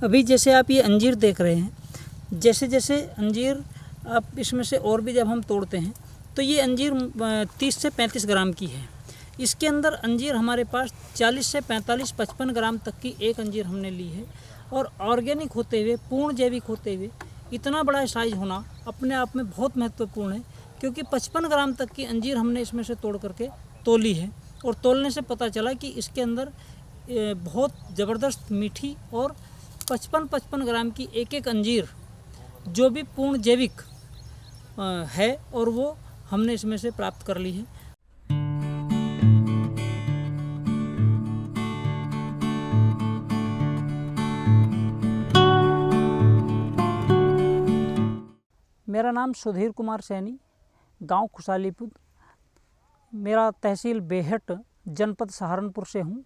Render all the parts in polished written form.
अभी जैसे आप ये अंजीर देख रहे हैं, जैसे जैसे अंजीर आप इसमें से और भी जब हम तोड़ते हैं तो ये अंजीर 30 से 35 ग्राम की है। इसके अंदर अंजीर हमारे पास 40 से 45-55 ग्राम तक की एक अंजीर हमने ली है। और ऑर्गेनिक होते हुए, पूर्ण जैविक होते हुए इतना बड़ा साइज़ होना अपने आप में बहुत महत्वपूर्ण है, क्योंकि 55 ग्राम तक की अंजीर हमने इसमें से तोड़ करके तोली है। और तोलने से पता चला कि इसके अंदर बहुत ज़बरदस्त मीठी और 55-55 ग्राम की एक एक अंजीर जो भी पूर्ण जैविक है, और वो हमने इसमें से प्राप्त कर ली है। मेरा नाम सुधीर कुमार सैनी, गांव खुशालीपुर, मेरा तहसील बेहट, जनपद सहारनपुर से हूँ।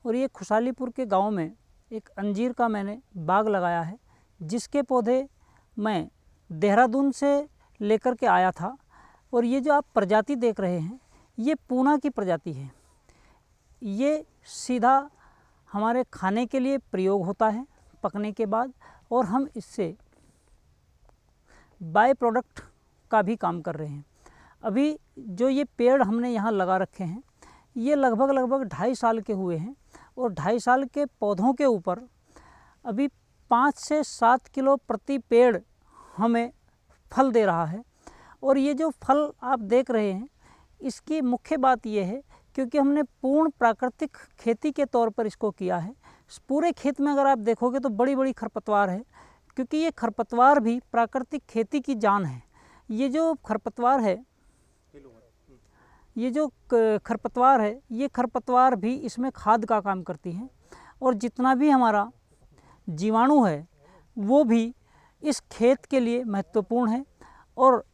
और ये खुशालीपुर के गांव में एक अंजीर का मैंने बाग लगाया है, जिसके पौधे मैं देहरादून से लेकर के आया था। और ये जो आप प्रजाति देख रहे हैं, ये पूना की प्रजाति है। ये सीधा हमारे खाने के लिए प्रयोग होता है पकने के बाद, और हम इससे बाय प्रोडक्ट का भी काम कर रहे हैं। अभी जो ये पेड़ हमने यहाँ लगा रखे हैं, ये लगभग 2.5 साल के हुए हैं। और 2.5 साल के पौधों के ऊपर अभी 5 से 7 किलो प्रति पेड़ हमें फल दे रहा है। और ये जो फल आप देख रहे हैं, इसकी मुख्य बात ये है क्योंकि हमने पूर्ण प्राकृतिक खेती के तौर पर इसको किया है। पूरे खेत में अगर आप देखोगे तो बड़ी बड़ी खरपतवार है, क्योंकि ये खरपतवार भी प्राकृतिक खेती की जान है। ये जो खरपतवार है, ये खरपतवार भी इसमें खाद का काम करती है। और जितना भी हमारा जीवाणु है वो भी इस खेत के लिए महत्वपूर्ण है। और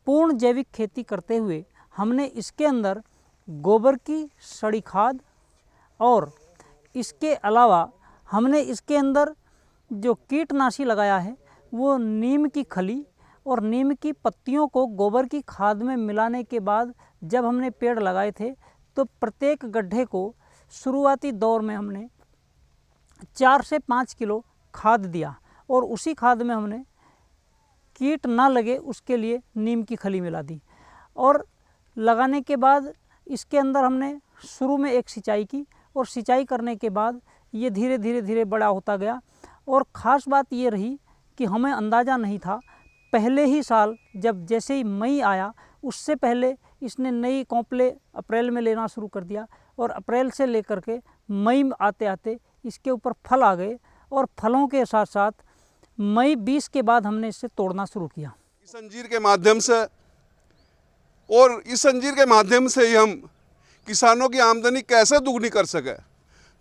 पूर्ण जैविक खेती करते हुए हमने इसके अंदर गोबर की सड़ी खाद, और इसके अलावा हमने इसके अंदर जो कीटनाशी लगाया है वो नीम की खली और नीम की पत्तियों को गोबर की खाद में मिलाने के बाद जब हमने पेड़ लगाए थे, तो प्रत्येक गड्ढे को शुरुआती दौर में हमने 4 से 5 किलो खाद दिया। और उसी खाद में हमने कीट ना लगे उसके लिए नीम की खली मिला दी। और लगाने के बाद इसके अंदर हमने शुरू में एक सिंचाई की, और सिंचाई करने के बाद ये धीरे धीरे बड़ा होता गया। और ख़ास बात ये रही कि हमें अंदाज़ा नहीं था, पहले ही साल जब जैसे ही मई आया, उससे पहले इसने नई कॉम्पले अप्रैल में लेना शुरू कर दिया। और अप्रैल से लेकर के मई में आते आते इसके ऊपर फल आ गए। और फलों के साथ साथ मई 20 के बाद हमने इसे तोड़ना शुरू किया। इस अंजीर के माध्यम से, और इस अंजीर के माध्यम से ही हम किसानों की आमदनी कैसे दुगनी कर सके।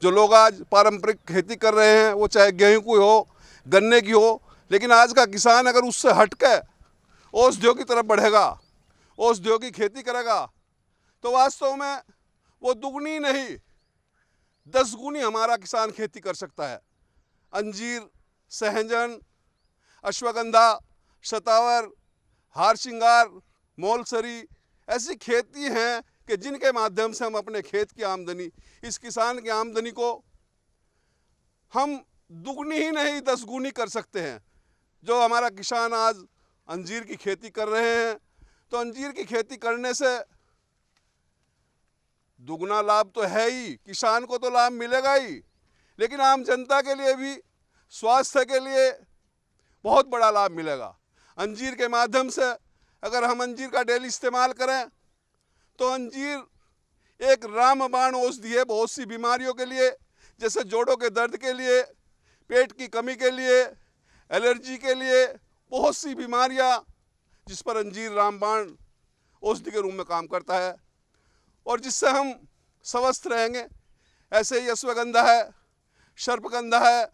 जो लोग आज पारंपरिक खेती कर रहे हैं, वो चाहे गेहूं की हो, गन्ने की हो, लेकिन आज का किसान अगर उससे हटके औषधियों की तरफ बढ़ेगा, औषधियों की खेती करेगा, तो वास्तव में वो दुगनी नहीं 10 गुनी हमारा किसान खेती कर सकता है। अंजीर, सहजन, अश्वगंधा, शतावर, हार श्रृंगार, मोलसरी ऐसी खेती हैं कि जिनके माध्यम से हम अपने खेत की आमदनी, इस किसान की आमदनी को हम दुगनी ही नहीं 10 गुनी कर सकते हैं। जो हमारा किसान आज अंजीर की खेती कर रहे हैं, तो अंजीर की खेती करने से दुगना लाभ तो है ही, किसान को तो लाभ मिलेगा ही, लेकिन आम जनता के लिए भी स्वास्थ्य के लिए बहुत बड़ा लाभ मिलेगा। अंजीर के माध्यम से अगर हम अंजीर का डेली इस्तेमाल करें, तो अंजीर एक रामबाण औषधि है बहुत सी बीमारियों के लिए, जैसे जोड़ों के दर्द के लिए, पेट की कमी के लिए, एलर्जी के लिए, बहुत सी बीमारियां जिस पर अंजीर रामबाण औषधि के रूप में काम करता है, और जिससे हम स्वस्थ रहेंगे। ऐसे ही अश्वगंधा है, सर्पगंधा है,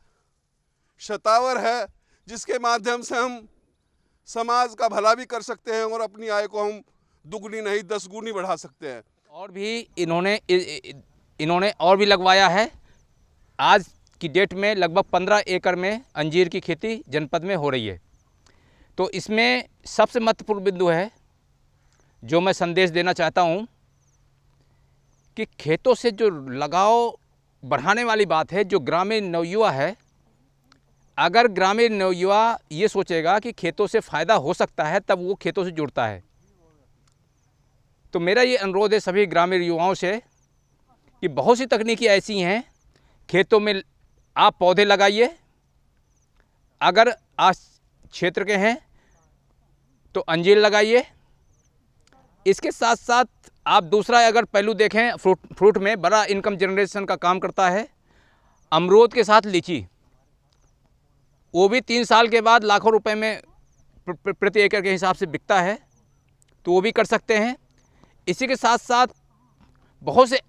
शतावर है, जिसके माध्यम से हम समाज का भला भी कर सकते हैं और अपनी आय को हम दुगनी नहीं 10 गुनी बढ़ा सकते हैं। और भी इन्होंने और भी लगवाया है। आज की डेट में लगभग 15 एकड़ में अंजीर की खेती जनपद में हो रही है। तो इसमें सबसे महत्वपूर्ण बिंदु है जो मैं संदेश देना चाहता हूँ कि खेतों से जो लगाव बढ़ाने वाली बात है, जो ग्रामीण नवयुवा है, अगर ग्रामीण युवा ये सोचेगा कि खेतों से फ़ायदा हो सकता है तब वो खेतों से जुड़ता है। तो मेरा ये अनुरोध है सभी ग्रामीण युवाओं से कि बहुत सी तकनीकी ऐसी हैं, खेतों में आप पौधे लगाइए। अगर आज क्षेत्र के हैं तो अंजीर लगाइए। इसके साथ साथ आप दूसरा अगर पहलू देखें, फ्रूट में बड़ा इनकम जनरेशन का काम करता है अमरूद के साथ लीची। वो भी 3 साल के बाद लाखों रुपए में प्रति एकड़ के हिसाब से बिकता है, तो वो भी कर सकते हैं। इसी के साथ साथ बहुत से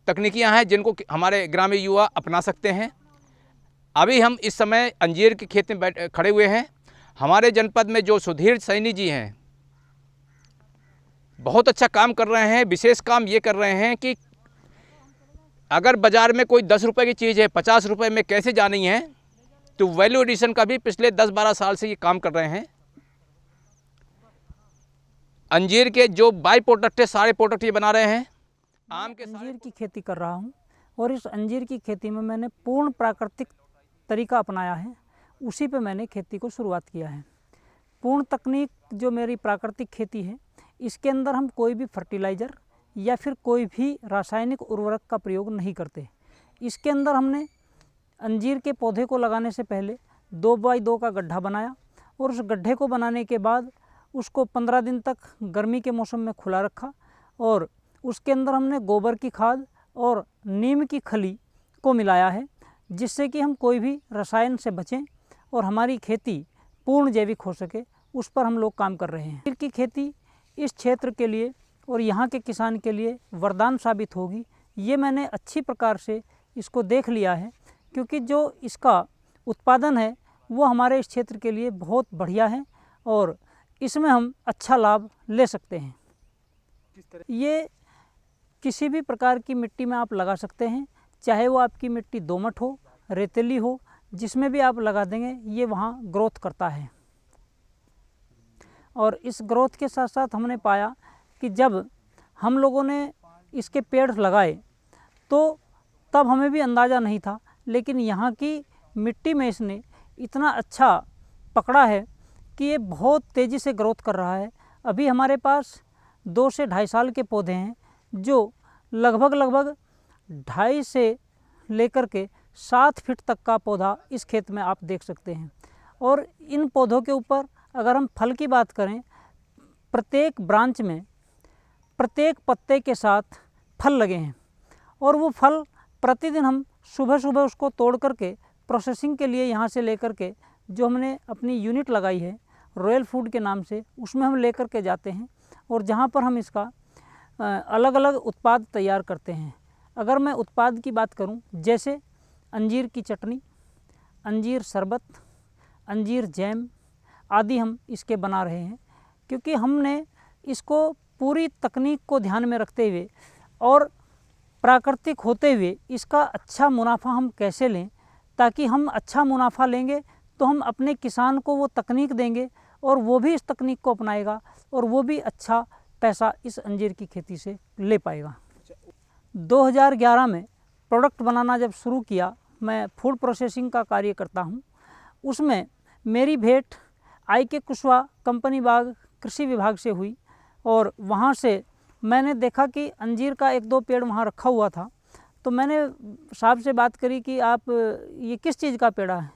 तकनीकियां हैं जिनको हमारे ग्रामीण युवा अपना सकते हैं। अभी हम इस समय अंजीर की खेत में खड़े हुए हैं। हमारे जनपद में जो सुधीर सैनी जी हैं बहुत अच्छा काम कर रहे हैं। विशेष काम ये कर रहे हैं कि अगर बाज़ार में कोई 10 रुपये की चीज़ है 50 रुपये में कैसे जानी है, तो वैल्यू एडिशन का भी पिछले 10-12 साल से ये काम कर रहे हैं। अंजीर के जो बाई प्रोडक्ट है सारे प्रोडक्ट ये बना रहे हैं। आम के अंजीर की खेती कर रहा हूँ और इस अंजीर की खेती में मैंने पूर्ण प्राकृतिक तरीका अपनाया है। उसी पे मैंने खेती को शुरुआत किया है। पूर्ण तकनीक जो मेरी प्राकृतिक खेती है, इसके अंदर हम कोई भी फर्टिलाइज़र या फिर कोई भी रासायनिक उर्वरक का प्रयोग नहीं करते। इसके अंदर हमने अंजीर के पौधे को लगाने से पहले 2x2 का गड्ढा बनाया और उस गड्ढे को बनाने के बाद उसको 15 दिन तक गर्मी के मौसम में खुला रखा और उसके अंदर हमने गोबर की खाद और नीम की खली को मिलाया है, जिससे कि हम कोई भी रसायन से बचें और हमारी खेती पूर्ण जैविक हो सके। उस पर हम लोग काम कर रहे हैं। अंजीर की खेती इस क्षेत्र के लिए और यहाँ के किसान के लिए वरदान साबित होगी। ये मैंने अच्छी प्रकार से इसको देख लिया है, क्योंकि जो इसका उत्पादन है वो हमारे इस क्षेत्र के लिए बहुत बढ़िया है और इसमें हम अच्छा लाभ ले सकते हैं। ये किसी भी प्रकार की मिट्टी में आप लगा सकते हैं, चाहे वो आपकी मिट्टी दोमट हो, रेतीली हो, जिसमें भी आप लगा देंगे ये वहाँ ग्रोथ करता है। और इस ग्रोथ के साथ साथ हमने पाया कि जब हम लोगों ने इसके पेड़ लगाए तो तब हमें भी अंदाज़ा नहीं था, लेकिन यहाँ की मिट्टी में इसने इतना अच्छा पकड़ा है कि ये बहुत तेज़ी से ग्रोथ कर रहा है। अभी हमारे पास 2 से 2.5 साल के पौधे हैं जो लगभग 2.5 से लेकर के 7 फीट तक का पौधा इस खेत में आप देख सकते हैं। और इन पौधों के ऊपर अगर हम फल की बात करें, प्रत्येक ब्रांच में प्रत्येक पत्ते के साथ फल लगे हैं और वो फल प्रतिदिन हम सुबह सुबह उसको तोड़ करके प्रोसेसिंग के लिए यहाँ से लेकर के जो हमने अपनी यूनिट लगाई है रॉयल फूड के नाम से, उसमें हम लेकर के जाते हैं और जहाँ पर हम इसका अलग अलग उत्पाद तैयार करते हैं। अगर मैं उत्पाद की बात करूं, जैसे अंजीर की चटनी, अंजीर शरबत, अंजीर जैम आदि हम इसके बना रहे हैं, क्योंकि हमने इसको पूरी तकनीक को ध्यान में रखते हुए और प्राकृतिक होते हुए इसका अच्छा मुनाफा हम कैसे लें, ताकि हम अच्छा मुनाफा लेंगे तो हम अपने किसान को वो तकनीक देंगे और वो भी इस तकनीक को अपनाएगा और वो भी अच्छा पैसा इस अंजीर की खेती से ले पाएगा। 2011 में प्रोडक्ट बनाना जब शुरू किया, मैं फूड प्रोसेसिंग का कार्य करता हूँ, उसमें मेरी भेंट IK कुशवाहा कंपनी बाग कृषि विभाग से हुई और वहाँ से मैंने देखा कि अंजीर का 1-2 पेड़ वहाँ रखा हुआ था। तो मैंने साहब से बात करी कि आप ये किस चीज़ का पेड़ है,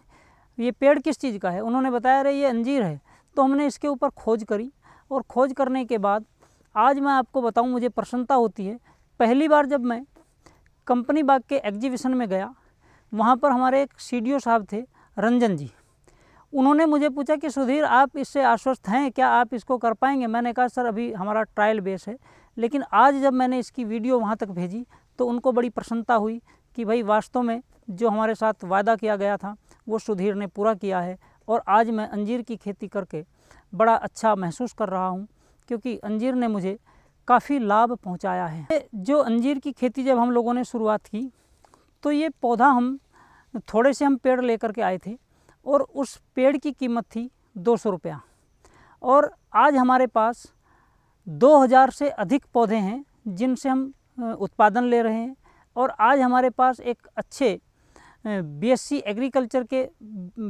ये पेड़ किस चीज़ का है। उन्होंने बताया अरे ये अंजीर है। तो हमने इसके ऊपर खोज करी और खोज करने के बाद आज मैं आपको बताऊं, मुझे प्रसन्नता होती है। पहली बार जब मैं कंपनी बाग के एग्जीबिशन में गया, वहाँ पर हमारे एक CDO साहब थे रंजन जी। उन्होंने मुझे पूछा कि सुधीर आप इससे आश्वस्त हैं क्या, आप इसको कर पाएंगे। मैंने कहा सर अभी हमारा ट्रायल बेस है। लेकिन आज जब मैंने इसकी वीडियो वहाँ तक भेजी तो उनको बड़ी प्रसन्नता हुई कि भाई वास्तव में जो हमारे साथ वादा किया गया था वो सुधीर ने पूरा किया है। और आज मैं अंजीर की खेती करके बड़ा अच्छा महसूस कर रहा हूँ, क्योंकि अंजीर ने मुझे काफ़ी लाभ पहुँचाया है। जो अंजीर की खेती जब हम लोगों ने शुरुआत की तो ये पौधा हम थोड़े से हम पेड़ लेकर के आए थे और उस पेड़ की कीमत थी 200 रुपया। और आज हमारे पास 2000 से अधिक पौधे हैं जिनसे हम उत्पादन ले रहे हैं। और आज हमारे पास एक अच्छे बीएससी एग्रीकल्चर के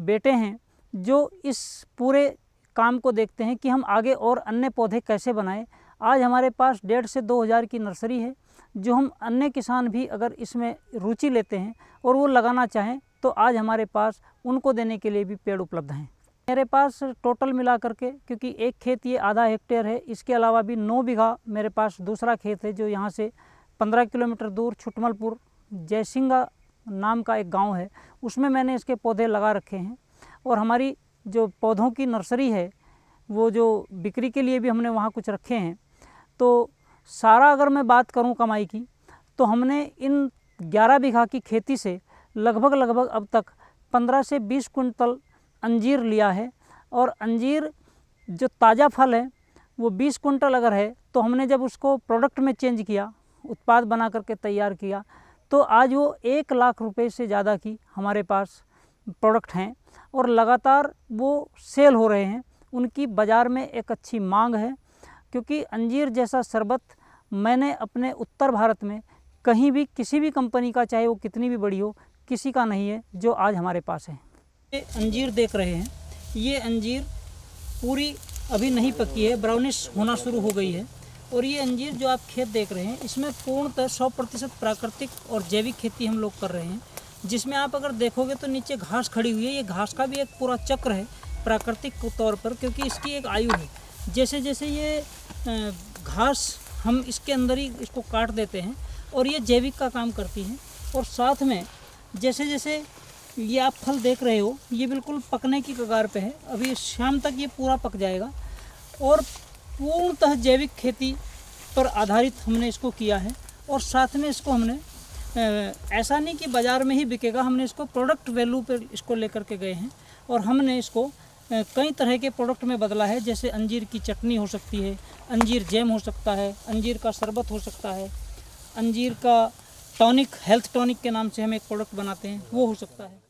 बेटे हैं जो इस पूरे काम को देखते हैं कि हम आगे और अन्य पौधे कैसे बनाएं। आज हमारे पास 1,500 से 2,000 की नर्सरी है, जो हम अन्य किसान भी अगर इसमें रुचि लेते हैं और वो लगाना चाहें तो आज हमारे पास उनको देने के लिए भी पेड़ उपलब्ध हैं। मेरे पास टोटल मिला करके, क्योंकि एक खेत ये आधा हेक्टेयर है, इसके अलावा भी 9 बीघा मेरे पास दूसरा खेत है जो यहाँ से 15 किलोमीटर दूर छुटमलपुर जयसिंगा नाम का एक गांव है, उसमें मैंने इसके पौधे लगा रखे हैं। और हमारी जो पौधों की नर्सरी है वो जो बिक्री के लिए भी हमने वहाँ कुछ रखे हैं। तो सारा अगर मैं बात करूँ कमाई की, तो हमने इन 11 बीघा की खेती से लगभग अब तक 15 से 20 कुंटल अंजीर लिया है। और अंजीर जो ताज़ा फल है वो 20 कुंटल अगर है, तो हमने जब उसको प्रोडक्ट में चेंज किया, उत्पाद बना करके तैयार किया, तो आज वो 1 लाख रुपए से ज़्यादा की हमारे पास प्रोडक्ट हैं और लगातार वो सेल हो रहे हैं। उनकी बाज़ार में एक अच्छी मांग है, क्योंकि अंजीर जैसा शरबत मैंने अपने उत्तर भारत में कहीं भी किसी भी कंपनी का, चाहे वो कितनी भी बड़ी हो, किसी का नहीं है जो आज हमारे पास है। ये अंजीर देख रहे हैं, ये अंजीर पूरी अभी नहीं पकी है, ब्राउनिश होना शुरू हो गई है। और ये अंजीर जो आप खेत देख रहे हैं, इसमें पूर्णतः 100% प्राकृतिक और जैविक खेती हम लोग कर रहे हैं, जिसमें आप अगर देखोगे तो नीचे घास खड़ी हुई है। ये घास का भी एक पूरा चक्र है प्राकृतिक तौर पर, क्योंकि इसकी एक आयु है। जैसे जैसे ये घास हम इसके अंदर ही इसको काट देते हैं और ये जैविक का काम करती है। और साथ में जैसे जैसे ये आप फल देख रहे हो, ये बिल्कुल पकने की कगार पे है, अभी शाम तक ये पूरा पक जाएगा। और पूर्णतः जैविक खेती पर आधारित हमने इसको किया है। और साथ में इसको हमने ऐसा नहीं कि बाज़ार में ही बिकेगा, हमने इसको प्रोडक्ट वैल्यू पर इसको लेकर के गए हैं और हमने इसको कई तरह के प्रोडक्ट में बदला है। जैसे अंजीर की चटनी हो सकती है, अंजीर जैम हो सकता है, अंजीर का शरबत हो सकता है, अंजीर का टॉनिक, हेल्थ टॉनिक के नाम से हम एक प्रोडक्ट बनाते हैं, वो हो सकता है।